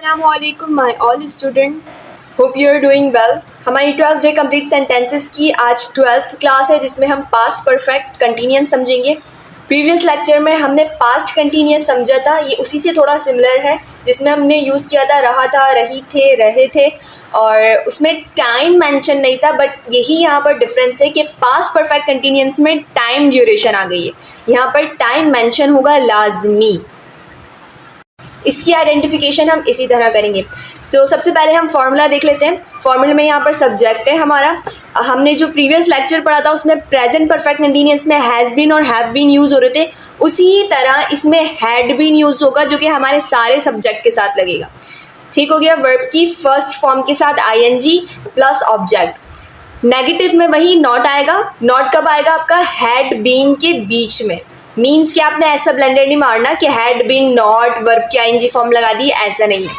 अस्सलामुअलैकुम my all student, hope you are doing well. हमारी 12th day complete sentences की आज 12th क्लास है जिसमें हम पास्ट परफेक्ट कंटिन्यूअस समझेंगे। प्रीवियस लेक्चर में हमने पास्ट कंटिन्यूअस समझा था, ये उसी से थोड़ा सिमिलर है जिसमें हमने यूज़ किया था रहा था, रही थे, रहे थे, और उसमें टाइम मेंशन नहीं था। बट यही यहाँ पर डिफरेंस है कि पास्ट परफेक्ट कंटिन्यूअस में टाइम ड्यूरेशन आ गई है, यहाँ पर टाइम मेंशन होगा लाजमी। इसकी आइडेंटिफिकेशन हम इसी तरह करेंगे। तो सबसे पहले हम फॉर्मूला देख लेते हैं। फॉर्मूले में यहाँ पर सब्जेक्ट है हमारा। हमने जो प्रीवियस लेक्चर पढ़ा था उसमें प्रेजेंट परफेक्ट कंटीन्यूअस में हैज़ बीन और हैव बीन यूज़ हो रहे थे, उसी तरह इसमें हैड बीन यूज़ होगा जो कि हमारे सारे सब्जेक्ट के साथ लगेगा। ठीक हो गया। वर्ब की फर्स्ट फॉर्म के साथ आईएनजी प्लस ऑब्जेक्ट। नेगेटिव में वही नॉट आएगा। नॉट कब आएगा? आपका हैड बीन के बीच में। मीन्स कि आपने ऐसा ब्लेंडर नहीं मारना कि हैड बीन नॉट वर्ब की आईएनजी फॉर्म लगा दी, ऐसा नहीं है।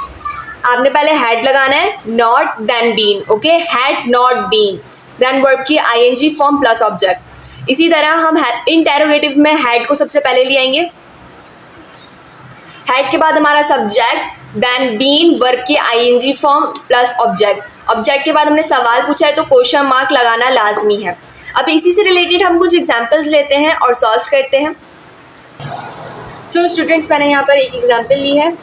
आपने पहले हैड लगाना है, not then been. Okay, had not been then verb की आईएनजी फॉर्म प्लस ऑब्जेक्ट। इसी तरह हम इंटेरोगेटिव में हैड को सबसे पहले ले आएंगे। हैड के बाद हमारा सब्जेक्ट देन बीन वर्ब की ING form plus object. Object के बाद हमने सवाल पूछा है तो क्वेश्चन मार्क लगाना लाजमी है। अब इसी से रिलेटेड हम कुछ एग्जाम्पल्स लेते हैं और सॉल्व करते हैं। सो स्टूडेंट्स, मैंने यहाँ पर एक एग्जाम्पल ली है।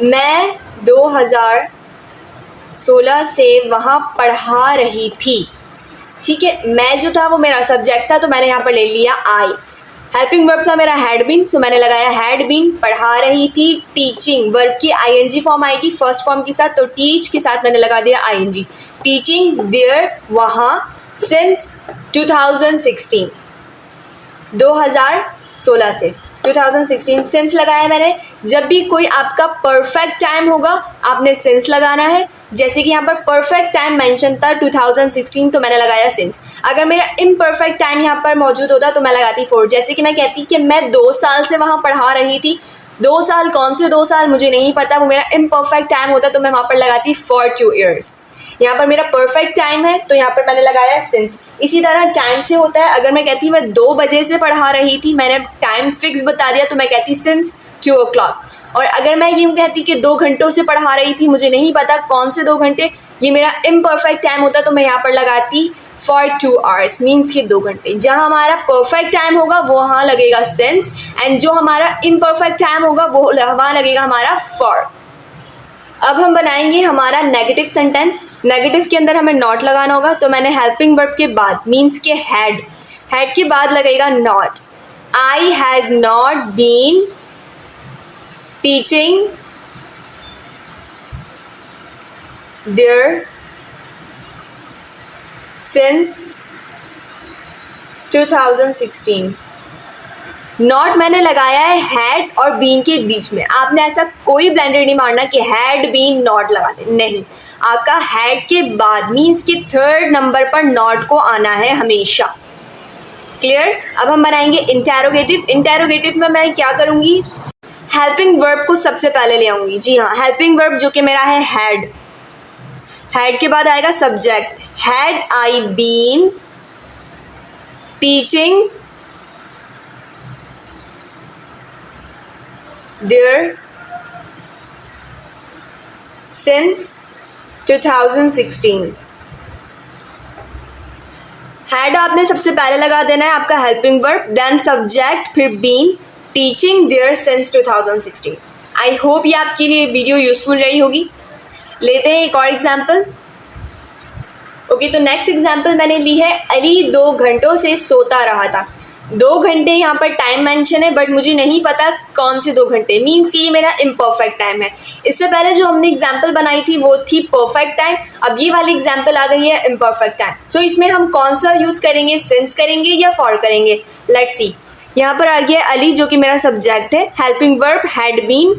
मैं 2016 से वहाँ पढ़ा रही थी। ठीक है, मैं जो था वो मेरा सब्जेक्ट था तो मैंने यहाँ पर ले लिया आई। हेल्पिंग वर्ब था मेरा हैड बीन, सो मैंने लगाया हैड बीन। पढ़ा रही थी, टीचिंग वर्ब की आईएनजी फॉर्म आएगी फर्स्ट फॉर्म के साथ, तो टीच के साथ मैंने लगा दिया आईएनजी। टीचिंग देयर वहाँ, सिंस 2016 2016 से 2016 सिंस लगाया मैंने। जब भी कोई आपका परफेक्ट टाइम होगा आपने सिंस लगाना है। जैसे कि यहाँ पर परफेक्ट टाइम मेंशन था 2016 तो मैंने लगाया सिंस। अगर मेरा इम्परफेक्ट टाइम यहाँ पर मौजूद होता तो मैं लगाती फॉर। जैसे कि मैं कहती कि मैं 2 साल से वहाँ पढ़ा रही थी। 2 साल कौन से 2 साल मुझे नहीं पता, वो मेरा इम्परफेक्ट टाइम होता तो मैं वहाँ पर लगाती फॉर 2 years। यहाँ पर मेरा परफेक्ट टाइम है तो यहाँ पर मैंने लगाया सिंस। इसी तरह टाइम से होता है। अगर मैं कहती मैं 2 बजे से पढ़ा रही थी, मैंने टाइम फिक्स बता दिया तो मैं कहती सिंस 2 o'clock। और अगर मैं यूँ कहती कि 2 घंटों से पढ़ा रही थी, मुझे नहीं पता कौन से 2 घंटे, ये मेरा इम्परफेक्ट टाइम होता तो मैं यहाँ पर लगाती फॉर 2 hours, मीन्स कि 2 घंटे। जहाँ हमारा परफेक्ट टाइम होगा वो वहाँ लगेगा सिंस, एंड जो हमारा इम्परफेक्ट टाइम होगा वो वहाँ लगेगा हमारा फॉर। अब हम बनाएंगे हमारा नेगेटिव सेंटेंस। नेगेटिव के अंदर हमें नॉट लगाना होगा, तो मैंने हेल्पिंग वर्ब के बाद मीन्स के हैड के बाद लगेगा not. I had not been teaching there since 2016। Not मैंने लगाया है हैड और बीन के बीच में। आपने ऐसा कोई ब्लेंडर नहीं मारना कि हैड बीन नॉट लगा दे, नहीं। आपका हैड के बाद मीन्स के थर्ड नंबर पर नॉट को आना है हमेशा। क्लियर। अब हम बनाएंगे इंटेरोगेटिव। इंटेरोगेटिव में मैं क्या करूँगी, हेल्पिंग वर्ब को सबसे पहले ले आऊँगी। जी हाँ, हेल्पिंग वर्ब जो कि मेरा है हैड। हैड के बाद आएगा subject. Had I been teaching there since 2016। Had आपने सबसे पहले लगा देना है आपका हेल्पिंग वर्ब, देन सब्जेक्ट, फिर been, teaching there since 2016। I hope ये आपके लिए वीडियो यूजफुल रही होगी। लेते हैं एक और एग्जाम्पल। ओके, तो नेक्स्ट एग्जाम्पल मैंने ली है, अली 2 घंटों से सोता रहा था। 2 घंटे यहाँ पर टाइम मेंशन है बट मुझे नहीं पता कौन से 2 घंटे, मीन्स कि ये मेरा इम्परफेक्ट टाइम है। इससे पहले जो हमने एग्जाम्पल बनाई थी वो थी परफेक्ट टाइम, अब ये वाली एग्जाम्पल आ गई है इम्परफेक्ट टाइम। सो इसमें हम कौन सा यूज़ करेंगे, सिंस करेंगे या फॉर करेंगे? Let's see. यहाँ पर आ गया अली जो कि मेरा सब्जेक्ट है। Helping verb had been,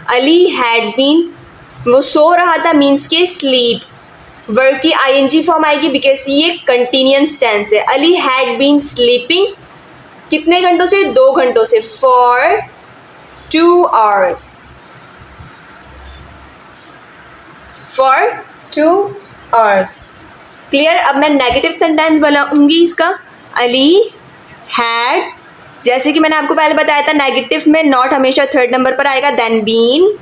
Ali had been, वो सो रहा था मीन्स के स्लीप। वर्ब की आईएनजी फॉर्म आएगी बिकॉज ये कंटिन्यूअस टेंस है। अली हैड बीन स्लीपिंग कितने घंटों से? 2 घंटों से, for 2 hours। For 2 hours। Clear. अब मैं नेगेटिव सेंटेंस बनाऊंगी इसका। अली हैड, जैसे कि मैंने आपको पहले बताया था नेगेटिव में नॉट हमेशा थर्ड नंबर पर आएगा, then been.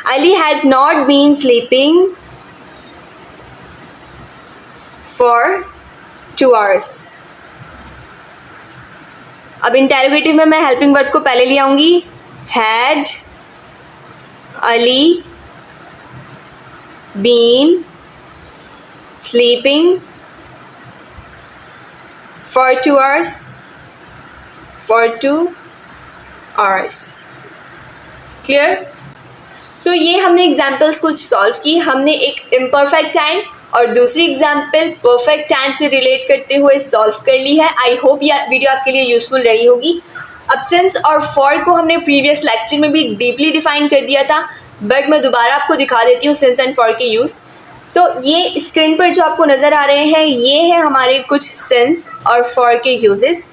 Ali had not been sleeping for 2 hours. अब इंटेरोगेटिव में मैं हेल्पिंग वर्ब को पहले ले आऊंगी. Had Ali been sleeping for 2 hours? For 2 hours. Clear? तो ये हमने एग्जाम्पल्स कुछ सॉल्व की. हमने एक इम्परफेक्ट टाइम और दूसरी एग्जाम्पल परफेक्ट टाइम से रिलेट करते हुए सॉल्व कर ली है. आई होप ये वीडियो आपके लिए यूजफुल रही होगी. अब सिंस और फॉर को हमने प्रीवियस लेक्चर में भी डीपली डिफाइन कर दिया था, बट मैं दोबारा आपको दिखा देती हूँ सिंस एंड फॉर के यूज़. सो ये स्क्रीन पर जो आपको नज़र आ रहे हैं ये है हमारे कुछ सिंस और फॉर के यूजेस,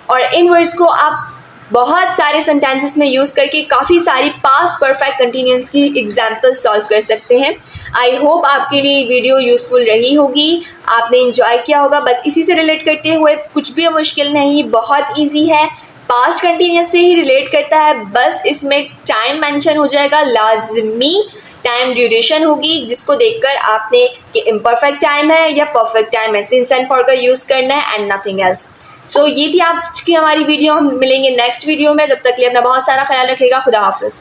और इन वर्ड्स को आप बहुत सारे सेंटेंसेस में यूज़ करके काफ़ी सारी पास्ट परफेक्ट कंटिन्यूअस की एग्जाम्पल सॉल्व कर सकते हैं. आई होप आपके लिए वीडियो यूज़फुल रही होगी, आपने इंजॉय किया होगा. बस इसी से रिलेट करते हुए कुछ भी मुश्किल नहीं, बहुत ईजी है, पास्ट कंटिन्यूअस से ही रिलेट करता है. बस इसमें टाइम मेंशन हो जाएगा, लाजमी टाइम ड्यूरेशन होगी जिसको देखकर आपने कि इम्परफेक्ट टाइम है या परफेक्ट टाइम है, सिंस एंड फॉर का यूज़ करना है एंड नथिंग एल्स. सो ये थी आज की हमारी वीडियो. हम मिलेंगे नेक्स्ट वीडियो में. जब तक के लिए अपना बहुत सारा ख्याल रखिएगा. खुदा हाफिज़.